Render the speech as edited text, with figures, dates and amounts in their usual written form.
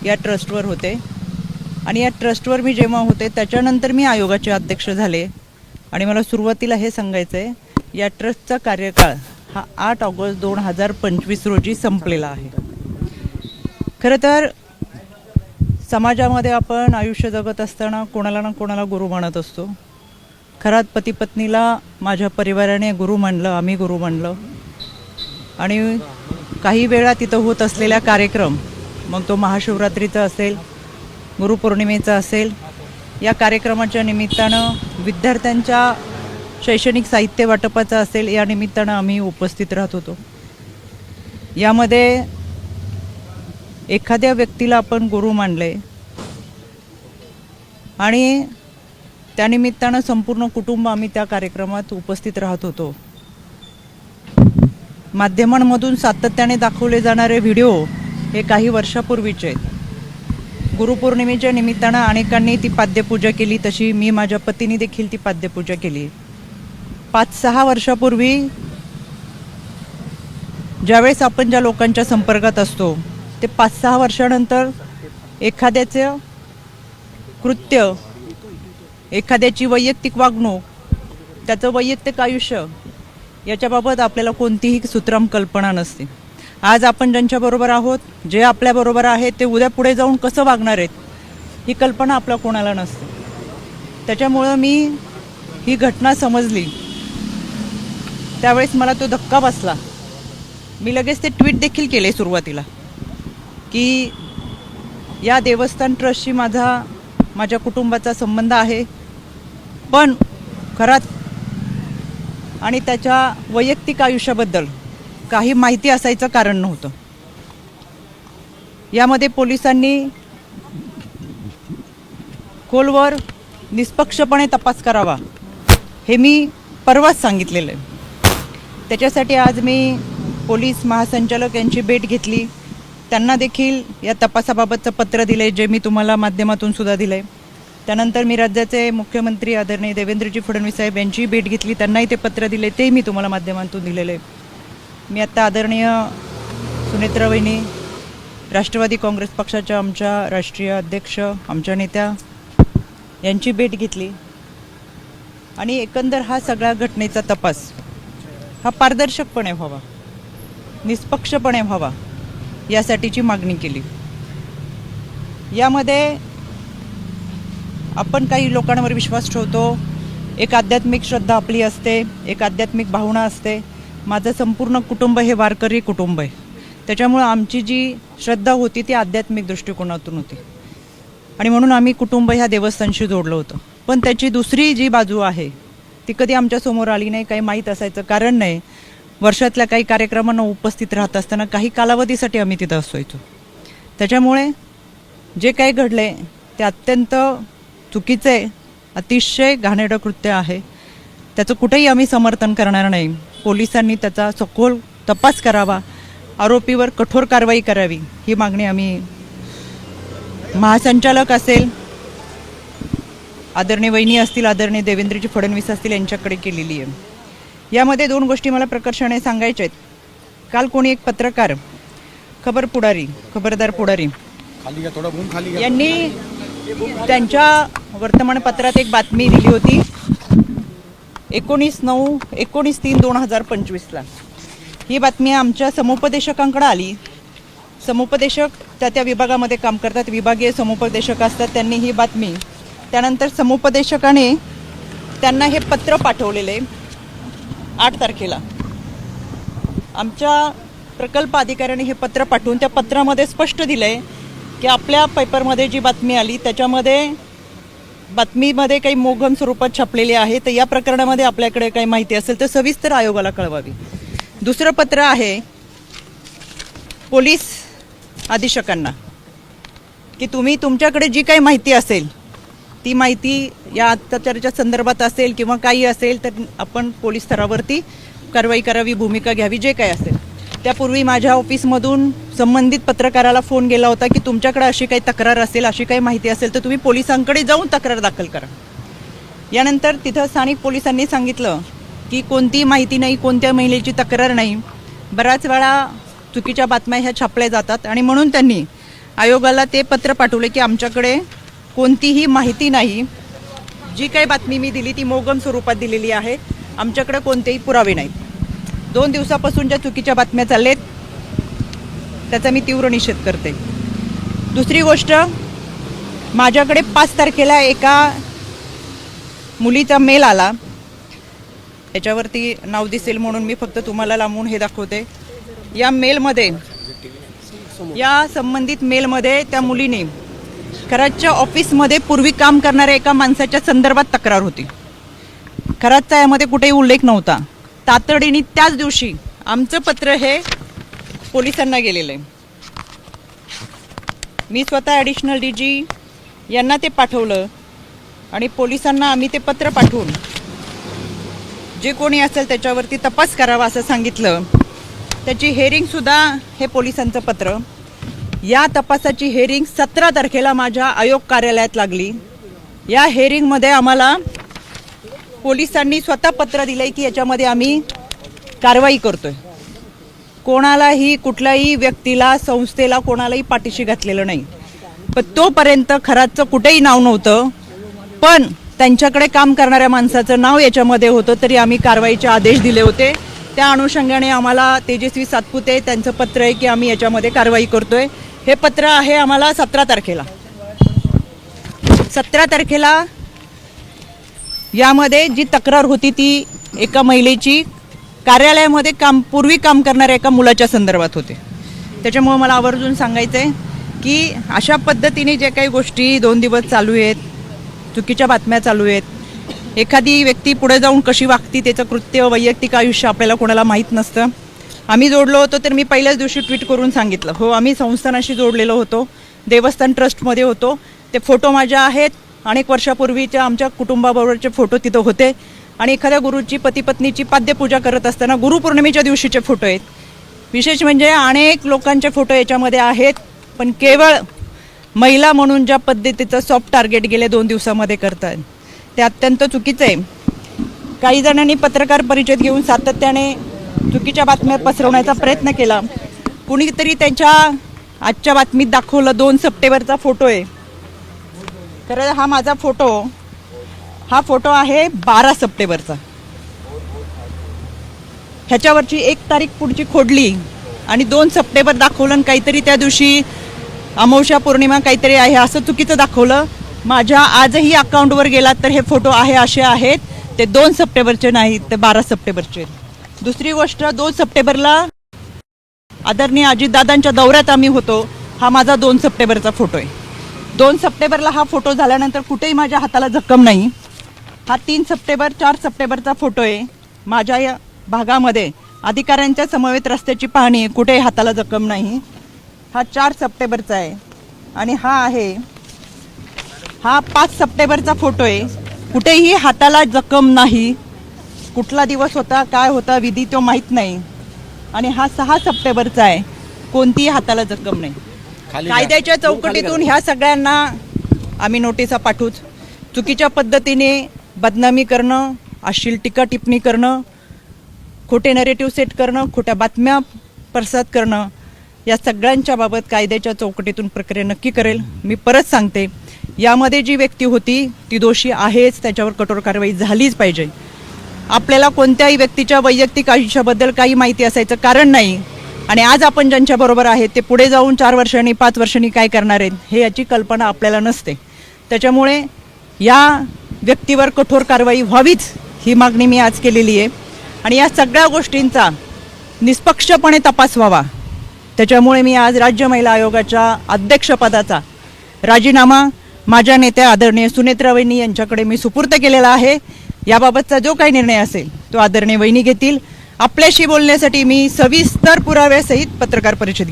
या ट्रस्टवर होते आणि या ट्रस्टवर मी जेव्हा होते त्याच्यानंतर मी आयोगाचे अध्यक्ष झाले आणि मला सुरुवातीला हे सांगायचं आहे या ट्रस्टचा कार्यकाळ हा 8 ऑगस्ट 2025 रोजी संपलेला आहे। खरं तर समाजामध्ये आपण आयुष्य जगत असताना कोणाला ना कोणाला गुरु मानत असतो। खरात पती पत्नीला माझ्या परिवाराने गुरु मानलं, आम्ही गुरु मानलं आणि काही वेळा तिथं होत असलेला कार्यक्रम मग तो महाशिवरात्रीचा असेल, गुरुपौर्णिमेचा असेल, या कार्यक्रमाच्या निमित्तानं विद्यार्थ्यांच्या शैक्षणिक साहित्य वाटपाचा असेल, या निमित्तानं आम्ही उपस्थित राहत होतो। यामध्ये एखाद्या व्यक्तीला आपण गुरु मानले आणि त्यानिमित्तानं संपूर्ण कुटुंब आम्ही त्या कार्यक्रमात उपस्थित राहत होतो। माध्यमांमधून सातत्याने दाखवले जाणारे व्हिडिओ हे काही वर्षापूर्वीचे आहेत। गुरुपौर्णिमेच्या निमित्तानं अनेकांनी ती पाद्यपूजा केली, तशी मी माझ्या पतीने देखील ती पाद्यपूजा केली। 5-6 वर्षापूर्वी ज्यावेळेस आपण ज्या लोकांच्या संपर्कात असतो ते 5-6 वर्षानंतर एखाद्याचं कृत्य, एखाद्याची वैयक्तिक वागणूक, त्याचं वैयक्तिक आयुष्य याच्याबाबत आपल्याला कोणतीही सुतराम कल्पना नसते। आज आपण ज्यांच्याबरोबर आहोत, जे आपल्याबरोबर आहेत, ते उद्या पुढे जाऊन कसं वागणार आहेत ही कल्पना आपल्या कोणाला नसते। त्याच्यामुळं मी ही घटना समजली त्यावेळेस मला तो धक्का बसला। मी लगेच ते ट्विट देखील केले सुरुवातीला की या देवस्थान ट्रस्टशी माझ्या कुटुंबाचा संबंध आहे, पण खरात आणि त्याच्या वैयक्तिक आयुष्याबद्दल काही माहिती असायचं कारण नव्हतं। यामध्ये पोलिसांनी खोलवर निष्पक्षपणे तपास करावा हे मी परवाच सांगितलेलं आहे। त्याच्यासाठी आज मी पोलीस महासंचालक यांची भेट घेतली, त्यांना देखील या तपासाबाबतचं पत्र दिले जे मी तुम्हाला माध्यमातून सुद्धा दिले। त्यानंतर मी राज्याचे मुख्यमंत्री आदरणीय देवेंद्रजी फडणवीस साहेब यांची भेट घेतली, त्यांनाही ते पत्र दिले, ते मी तुम्हाला माध्यमातून दिलेले। मी आता आदरणीय सुनेत्रा वहिनी, राष्ट्रवादी काँग्रेस पक्षाच्या आमच्या राष्ट्रीय अध्यक्ष, आमच्या नेत्या यांची भेट घेतली आणि एकंदर हा सगळ्या घटनेचा तपास हा पारदर्शकपणे व्हावा, निष्पक्षपणे व्हावा यासाठीची मागणी केली। यामध्ये आपण काही लोकांवर विश्वास ठेवतो, एक आध्यात्मिक श्रद्धा आपली असते, एक आध्यात्मिक भावना असते। माझं संपूर्ण कुटुंब हे वारकरी कुटुंब आहे, त्याच्यामुळं आमची जी श्रद्धा होती ती आध्यात्मिक दृष्टिकोनातून होती आणि म्हणून आम्ही कुटुंब ह्या देवस्थानशी जोडलं होतं। पण त्याची दुसरी जी बाजू आहे ती कधी आमच्यासमोर आली नाही, काही माहीत असायचं कारण नाही। वर्षातल्या काही कार्यक्रमांना उपस्थित राहत असताना काही कालावधीसाठी आम्ही तिथं असायचो। त्याच्यामुळे जे काही घडले ते अत्यंत चुकीचे, अतिशय घाणेरडं कृत्य आहे, त्याचं कुठेही आम्ही समर्थन करणार नाही। पोलिसांनी त्याचा सखोल तपास करावा, आरोपीवर कठोर कारवाई करावी ही मागणी आम्ही महासंचालक असेल, आदरणीय वहिनी असतील, आदरणीय देवेंद्रजी फडणवीस असतील यांच्याकडे केलेली आहे। यामध्ये 2 गोष्टी मला प्रकर्षाने सांगायच्या आहेत। काल कोणी एक पत्रकार खबरदार पुढारी यांनी त्यांच्या वर्तमानपत्रात एक बातमी दिली होती 19/3/2025 ला। ही बातमी आमच्या समुपदेशकांकडे आली। समुपदेशक त्या विभागामध्ये काम करतात, विभागीय समुपदेशक असतात, त्यांनी ही बातमी, त्यानंतर समुपदेशकाने त्यांना हे पत्र पाठवलेले 8 तारखेला। आमच्या प्रकल्प अधिकाऱ्याने हे पत्र पाठवून त्या पत्रामध्ये स्पष्ट दिलंय की आपल्या पेपरमध्ये जी बातमी आली त्याच्यामध्ये बातमीमध्ये काही मोघम स्वरूपात छापलेली आहे, तर या प्रकरणामध्ये आपल्याकडे काही माहिती असेल तर सविस्तर आयोगाला कळवावी। दुसरं पत्र आहे पोलीस अधीक्षकांना की तुम्ही तुमच्याकडे जी काही माहिती असेल ती माहिती या अत्याचाराच्या संदर्भात असेल किंवा काही असेल तर आपण पोलीस स्तरावरती कारवाई करावी, भूमिका घ्यावी, जे काही असेल। त्यापूर्वी माझ्या ऑफिसमधून संबंधित पत्रकाराला फोन गेला होता की तुमच्याकडे अशी काही तक्रार असेल, अशी काही माहिती असेल तर तुम्ही पोलिसांकडे जाऊन तक्रार दाखल करा। यानंतर तिथं स्थानिक पोलिसांनी सांगितलं की कोणती माहिती नाही, कोणत्या महिलेची तक्रार नाही। बराच वेळा चुकीच्या बातम्या ह्या छापल्या जातात आणि म्हणून त्यांनी आयोगाला ते पत्र पाठवले की आमच्याकडे कोणतीही माहिती नाही, जी काही बातमी मी दिली ती मोगम स्वरूपात दिलेली आहे, आमच्याकडे कोणतेही पुरावे नाहीत. 2 दिवसापासून ज्या चुकीच्या बातम्या चाललेत त्याचा मी तीव्र निषेध करते. दुसरी गोष्ट, माझ्याकडे 5 तारखेला एका मुलीचा मेल आला, याच्यावरती नाव दिसेल म्हणून मी फक्त तुम्हाला लांबून हे दाखवते. या मेलमध्ये, या संबंधित मेलमध्ये त्या मुलीने खरातच्या ऑफिसमध्ये पूर्वी काम करणाऱ्या एका माणसाच्या संदर्भात तक्रार होती. खरातचा यामध्ये कुठेही उल्लेख नव्हता. तातडीने त्याच दिवशी आमचं पत्र हे पोलिसांना गेलेलं आहे. मी स्वतः ॲडिशनल DG यांना ते पाठवलं आणि पोलिसांना आम्ही ते पत्र पाठवून जे कोणी असेल त्याच्यावरती तपास करावा असं सांगितलं. त्याची हेअरिंगसुद्धा हे पोलिसांचं पत्र, या तपासाची हेअरिंग 17 तारखेला माझ्या आयोग कार्यालयात लागली. या हेअरिंगमध्ये आम्हाला पोलिसांनी स्वतः पत्र दिलंय की याच्यामध्ये आम्ही कारवाई करतोय. कोणालाही, कुठल्याही व्यक्तीला, संस्थेला, कोणालाही पाठीशी घातलेलं नाही. पण तोपर्यंत खरातचं कुठेही नाव नव्हतं, पण त्यांच्याकडे काम करणाऱ्या माणसाचं नाव याच्यामध्ये होतं, तरी आम्ही कारवाईचे आदेश दिले होते. त्या अनुषंगाने आम्हाला तेजस्वी सातपुते त्यांचं पत्र आहे की आम्ही याच्यामध्ये कारवाई करतोय. हे पत्र आहे आम्हाला 17 तारखेला. 17 तारखेला यामध्ये जी तक्रार होती ती एका महिलेची कार्यालयामध्ये पूर्वी काम करणाऱ्या एका मुलाच्या संदर्भात होते. त्याच्यामुळे मला आवर्जून सांगायचं आहे की अशा पद्धतीने जे काही गोष्टी 2 दिवस चालू आहेत, चुकीच्या बातम्या चालू आहेत, एखादी व्यक्ती पुढे जाऊन कशी वागती, त्याचं कृत्य, वैयक्तिक आयुष्य आपल्याला कोणाला माहीत नसतं. आम्ही जोडलो होतो तर मी पहिल्याच दिवशी ट्विट करून सांगितलं, हो आम्ही संस्थानाशी जोडलेलो होतो, देवस्थान ट्रस्टमध्ये होतो. ते फोटो माझ्या आहेत, अनेक वर्षापूर्वीच्या आमच्या कुटुंबाबरोबरचे फोटो तिथं होते. आणि एखाद्या गुरुची, पती पत्नीची पाद्यपूजा करत असताना गुरुपौर्णिमेच्या दिवशीचे फोटो आहेत. विशेष म्हणजे अनेक लोकांचे फोटो याच्यामध्ये आहेत, पण केवळ महिला म्हणून ज्या पद्धतीचं सॉफ्ट टार्गेट गेले 2 दिवसामध्ये करतात ते अत्यंत चुकीचं आहे. काही जणांनी पत्रकार परिषद घेऊन सातत्याने चुकीच्या बातम्या पसरवण्याचा प्रयत्न केला. कुणीतरी त्यांच्या आजच्या बातमीत दाखवलं 2 सप्टेंबरचा फोटो आहे. खरं हा माझा फोटो, हा फोटो आहे 12 सप्टेंबरचा. ह्याच्यावरची 1 तारीख पुढची खोडली आणि 2 सप्टेंबर दाखवलं आणि काहीतरी त्या दिवशी अमावस्या पौर्णिमा काहीतरी आहे असं चुकीचं दाखवलं. माझ्या आजही अकाउंटवर गेलात तर हे फोटो आहे असे आहेत, ते 2 सप्टेंबरचे नाहीत, ते 12 सप्टेंबरचे. दुसरी गोष्ट, 2 सप्टेंबरला आदरणीय अजितदादांच्या दौऱ्यात आम्ही होतो, हा माझा 2 सप्टेंबरचा फोटो आहे. 2 सप्टेंबरला हा फोटो झाल्यानंतर कुठेही माझ्या हाताला जखम नाही. हा 3 सप्टेंबर 4 सप्टेंबरचा फोटो आहे. माझ्या या भागामध्ये अधिकाऱ्यांच्या समवेत रस्त्याची पाहणी आहे, कुठेही हाताला जखम नाही. हा 4 सप्टेंबरचा आहे. आणि हा 5 सप्टेंबरचा फोटो आहे, कुठेही हाताला जखम नाही. कुठला दिवस होता, काय होता विधी तो माहीत नाही. आणि हा 6 सप्टेंबरचा आहे, कोणतीही हाताला जखम नाही. कायद्याच्या चौकटीतून ह्या सगळ्यांना आम्ही नोटिसा पाठवूच. चुकीच्या पद्धतीने बदनामी करणं, अश्लील टीका टिप्पणी करणं, खोटे नरेटिव्ह सेट करणं, खोट्या बातम्या प्रसाद करणं, या सगळ्यांच्या बाबत कायद्याच्या चौकटीतून प्रक्रिया नक्की करेल. मी परत सांगते, यामध्ये जी व्यक्ती होती ती दोषी आहेच, त्याच्यावर कठोर कारवाई झालीच पाहिजे. आपल्याला कोणत्याही व्यक्तीच्या वैयक्तिक आयुष्याबद्दल काही माहिती असायचं कारण नाही. आणि आज आपण ज्यांच्याबरोबर आहेत ते पुढे जाऊन 4 वर्षांनी 5 वर्षांनी काय करणार आहेत हे याची कल्पना आपल्याला नसते. त्याच्यामुळे या व्यक्तीवर कठोर कारवाई व्हावीच ही मागणी मी आज केलेली आहे. आणि या सगळ्या गोष्टींचा निष्पक्षपणे तपास व्हावा. त्याच्यामुळे मी आज राज्य महिला आयोगाच्या अध्यक्षपदाचा राजीनामा माझ्या नेत्या आदरणीय सुनेत्रा वहिनी यांच्याकडे मी सुपूर्द केलेला आहे. याबाबतचा जो काही निर्णय असेल तो आदरणीय वहिनी घेतील. आपल्याशी बोलण्यासाठी मी सविस्तर पुराव्यासहित पत्रकार परिषद